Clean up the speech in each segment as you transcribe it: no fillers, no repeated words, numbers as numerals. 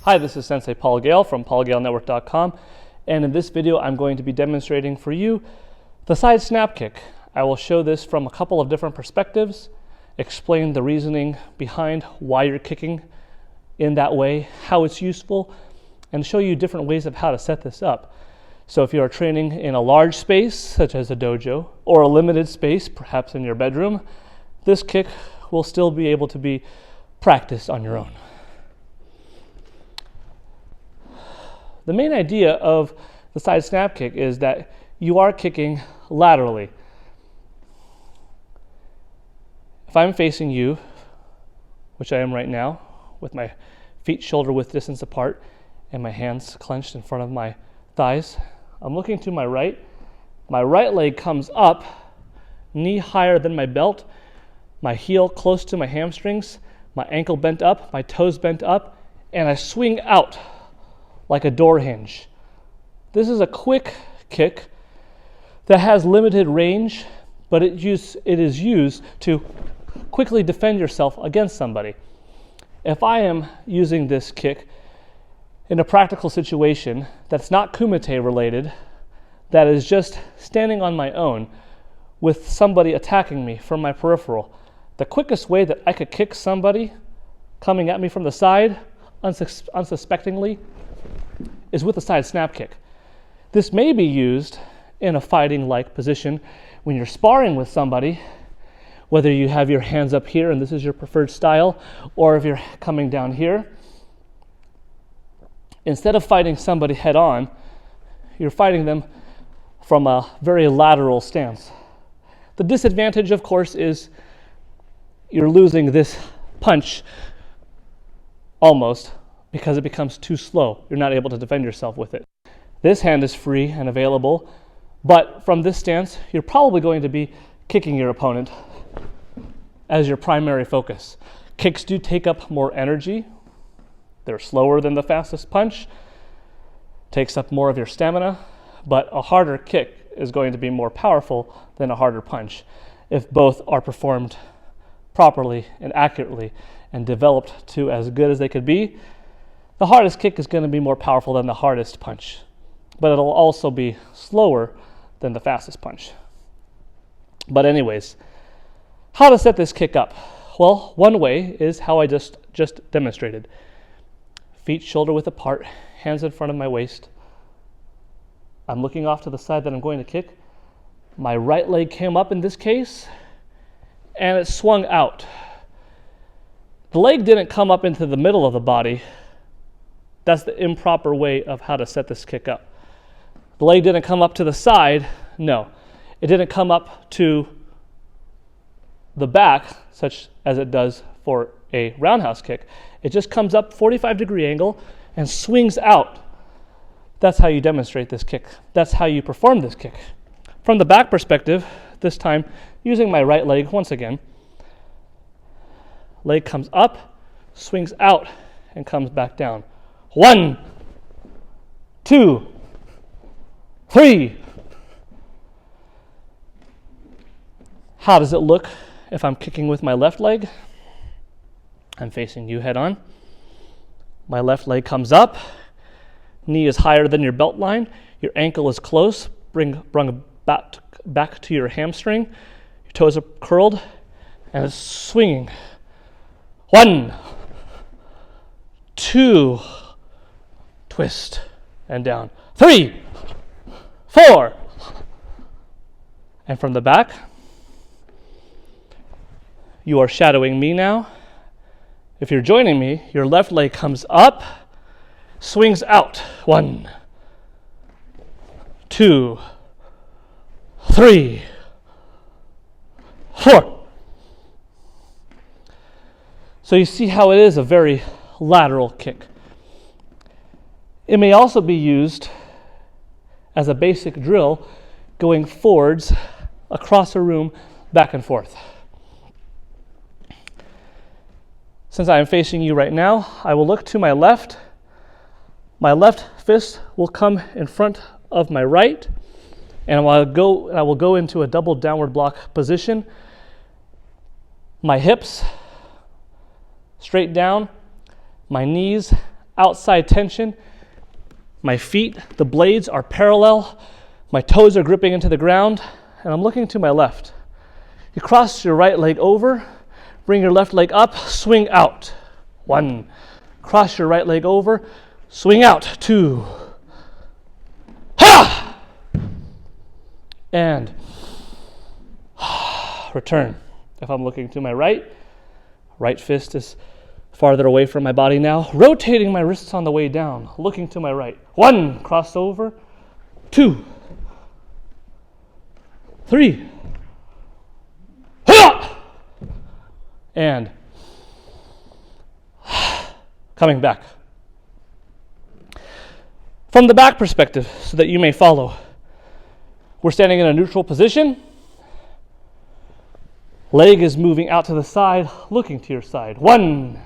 Hi, this is Sensei Paul Gale from paulgalenetwork.com, and in this video I'm going to be demonstrating for you the side snap kick. I will show this from a couple of different perspectives, explain the reasoning behind why you're kicking in that way, how it's useful, and show you different ways of how to set this up. So if you are training in a large space, such as a dojo, or a limited space, perhaps in your bedroom, this kick will still be able to be practiced on your own. The main idea of the side snap kick is that you are kicking laterally. If I'm facing you, which I am right now, with my feet shoulder width distance apart and my hands clenched in front of my thighs, I'm looking to my right leg comes up, knee higher than my belt, my heel close to my hamstrings, my ankle bent up, my toes bent up, and I swing out like a door hinge. This is a quick kick that has limited range, but it is used to quickly defend yourself against somebody. If I am using this kick in a practical situation that's not kumite related, that is just standing on my own with somebody attacking me from my peripheral, the quickest way that I could kick somebody coming at me from the side unsuspectingly is with a side snap kick. This may be used in a fighting-like position when you're sparring with somebody, whether you have your hands up here and this is your preferred style, or if you're coming down here. Instead of fighting somebody head-on, you're fighting them from a very lateral stance. The disadvantage, of course, is you're losing this punch almost because it becomes too slow. You're not able to defend yourself with it. This hand is free and available, but from this stance, you're probably going to be kicking your opponent as your primary focus. Kicks do take up more energy. They're slower than the fastest punch, takes up more of your stamina, but a harder kick is going to be more powerful than a harder punch if both are performed properly and accurately and developed to as good as they could be. The hardest kick is going to be more powerful than the hardest punch, but it'll also be slower than the fastest punch. But anyways, how to set this kick up? Well, one way is how I just demonstrated. Feet shoulder width apart, hands in front of my waist. I'm looking off to the side that I'm going to kick. My right leg came up in this case, and it swung out. The leg didn't come up into the middle of the body. That's the improper way of how to set this kick up. The leg didn't come up to the side. No. It didn't come up to the back, such as it does for a roundhouse kick. It just comes up 45-degree angle and swings out. That's how you demonstrate this kick. That's how you perform this kick. From the back perspective, this time using my right leg once again, leg comes up, swings out, and comes back down. 1, 2, 3. How does it look if I'm kicking with my left leg? I'm facing you head on. My left leg comes up. Knee is higher than your belt line. Your ankle is close. Bring back to your hamstring. Your toes are curled and it's swinging. 1, 2, twist and down. 3, 4. And from the back, you are shadowing me now. If you're joining me, your left leg comes up, swings out. 1, 2, 3, 4. So you see how it is a very lateral kick. It may also be used as a basic drill going forwards across a room, back and forth. Since I am facing you right now, I will look to my left. My left fist will come in front of my right, and I will go into a double downward block position. My hips straight down, my knees outside tension. My feet, the blades are parallel. My toes are gripping into the ground, and I'm looking to my left. You cross your right leg over, bring your left leg up, swing out. 1. Cross your right leg over, swing out. 2. Ha! And return. If I'm looking to my right fist is farther away from my body now. Rotating my wrists on the way down, looking to my right. 1, cross over. 2, 3, and coming back. From the back perspective, so that you may follow. We're standing in a neutral position. Leg is moving out to the side, looking to your side. 1,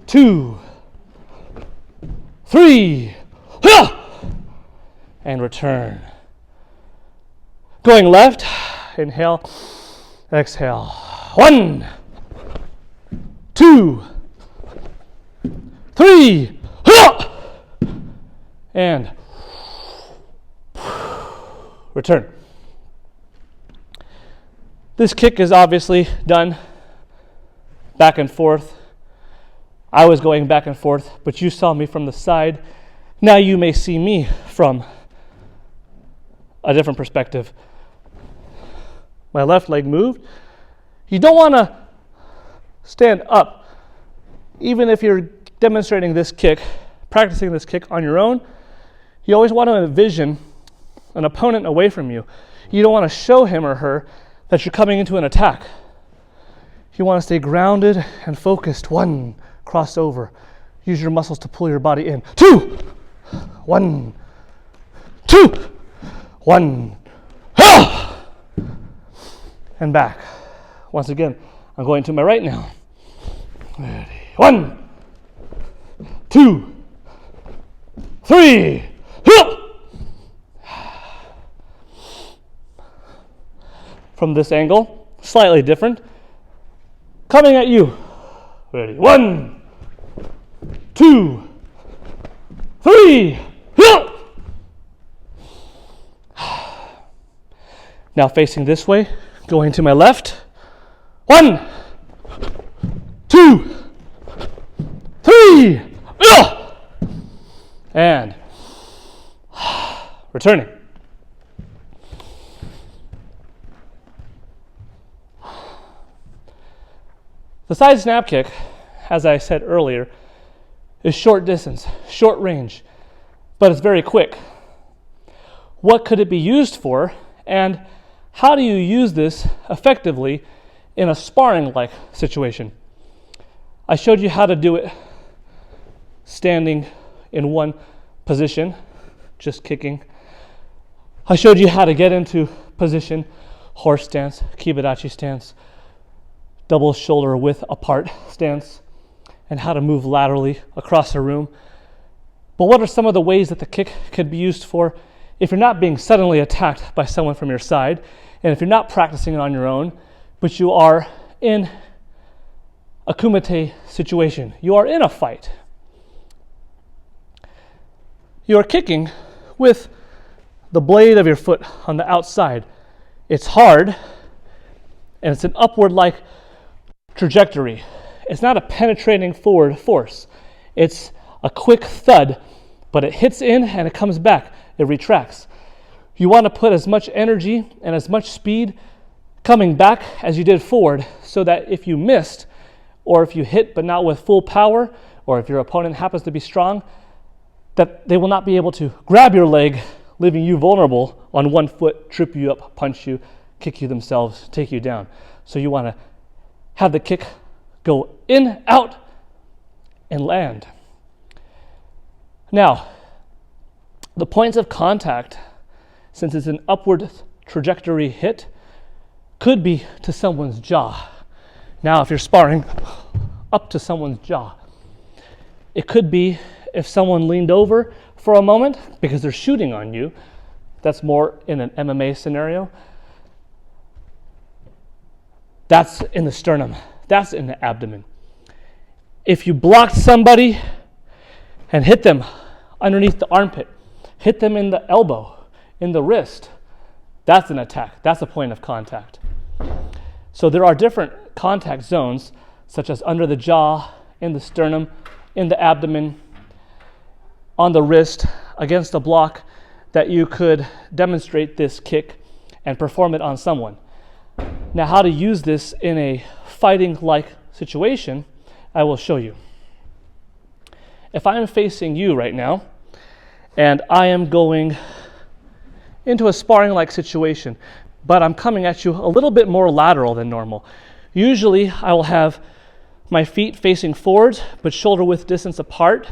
2, 3, and return. Going left, inhale, exhale. 1, 2, 3, and return. This kick is obviously done back and forth. I was going back and forth, but you saw me from the side. Now you may see me from a different perspective. My left leg moved. You don't want to stand up. Even if you're demonstrating this kick, practicing this kick on your own, you always want to envision an opponent away from you. You don't want to show him or her that you're coming into an attack. You want to stay grounded and focused. 1, cross over. Use your muscles to pull your body in. 2, 1, 2, 1, and back. Once again, I'm going to my right now. Ready. 1, 2, 3. From this angle, slightly different. Coming at you. Ready. 1, 2, 3. Now facing this way, going to my left. 1, 2, 3. And returning. The side snap kick, as I said earlier, is short distance, short range, but it's very quick. What could it be used for, and how do you use this effectively in a sparring-like situation? I showed you how to do it standing in one position, just kicking. I showed you how to get into position, horse stance, kibadachi stance, double shoulder width apart stance, and how to move laterally across a room. But what are some of the ways that the kick could be used for if you're not being suddenly attacked by someone from your side, and if you're not practicing it on your own, but you are in a kumite situation, you are in a fight. You are kicking with the blade of your foot on the outside. It's hard, and it's an upward-like trajectory. It's not a penetrating forward force. It's a quick thud, but it hits in and it comes back. It retracts. You want to put as much energy and as much speed coming back as you did forward, so that if you missed, or if you hit but not with full power, or if your opponent happens to be strong, that they will not be able to grab your leg, leaving you vulnerable on one foot, trip you up, punch you, kick you themselves, take you down. So you want to have the kick go in, out, and land. Now, the points of contact, since it's an upward trajectory hit, could be to someone's jaw. Now, if you're sparring, up to someone's jaw. It could be if someone leaned over for a moment because they're shooting on you. That's more in an MMA scenario. That's in the sternum. That's in the abdomen. If you blocked somebody and hit them underneath the armpit, hit them in the elbow, in the wrist, that's an attack. That's a point of contact. So there are different contact zones, such as under the jaw, in the sternum, in the abdomen, on the wrist, against a block, that you could demonstrate this kick and perform it on someone. Now, how to use this in a fighting-like situation, I will show you. If I am facing you right now, and I am going into a sparring-like situation, but I'm coming at you a little bit more lateral than normal. Usually, I will have my feet facing forwards, but shoulder-width distance apart,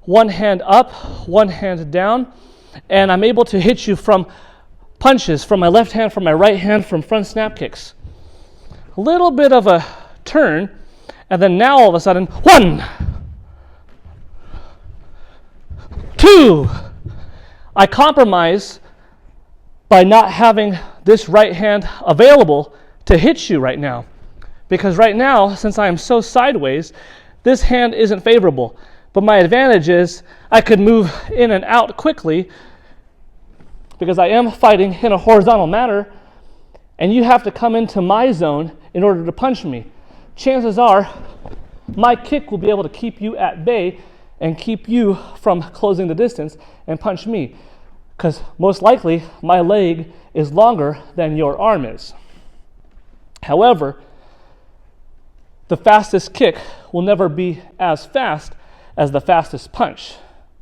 one hand up, one hand down, and I'm able to hit you from punches from my left hand, from my right hand, from front snap kicks. A little bit of a turn, and then now all of a sudden, 1, 2. I compromise by not having this right hand available to hit you right now. Because right now, since I am so sideways, this hand isn't favorable. But my advantage is I could move in and out quickly because I am fighting in a horizontal manner, and you have to come into my zone in order to punch me. Chances are my kick will be able to keep you at bay and keep you from closing the distance and punch me, because most likely my leg is longer than your arm is. However, the fastest kick will never be as fast as the fastest punch.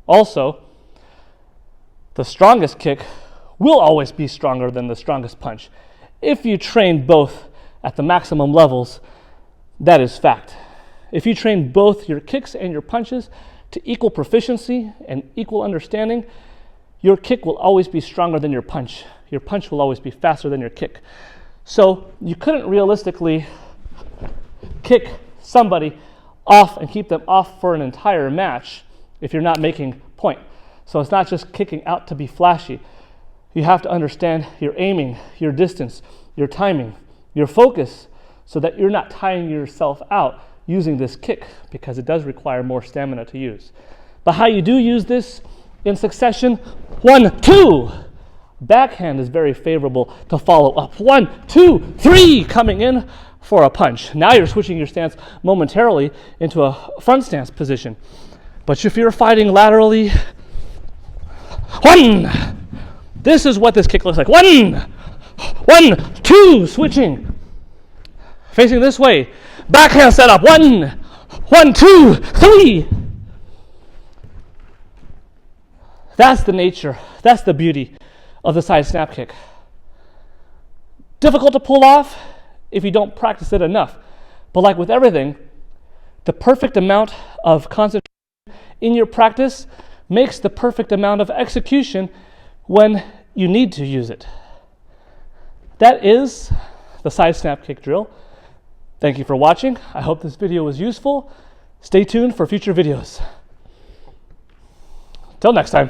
Also, the strongest kick will always be stronger than the strongest punch. If you train both at the maximum levels, that is fact. If you train both your kicks and your punches to equal proficiency and equal understanding, your kick will always be stronger than your punch. Your punch will always be faster than your kick. So you couldn't realistically kick somebody off and keep them off for an entire match if you're not making point. So it's not just kicking out to be flashy. You have to understand your aiming, your distance, your timing, your focus, so that you're not tiring yourself out using this kick, because it does require more stamina to use. But how you do use this in succession, 1, 2. Backhand is very favorable to follow up. 1, 2, 3, coming in for a punch. Now you're switching your stance momentarily into a front stance position. But if you're fighting laterally, 1, this is what this kick looks like. 1, 1, 2, switching. Facing this way. Backhand setup. 1, 1, 2, 3. That's the nature, that's the beauty of the side snap kick. Difficult to pull off if you don't practice it enough. But like with everything, the perfect amount of concentration in your practice makes the perfect amount of execution when you need to use it. That is the side snap kick drill. Thank you for watching. I hope this video was useful. Stay tuned for future videos. Till next time.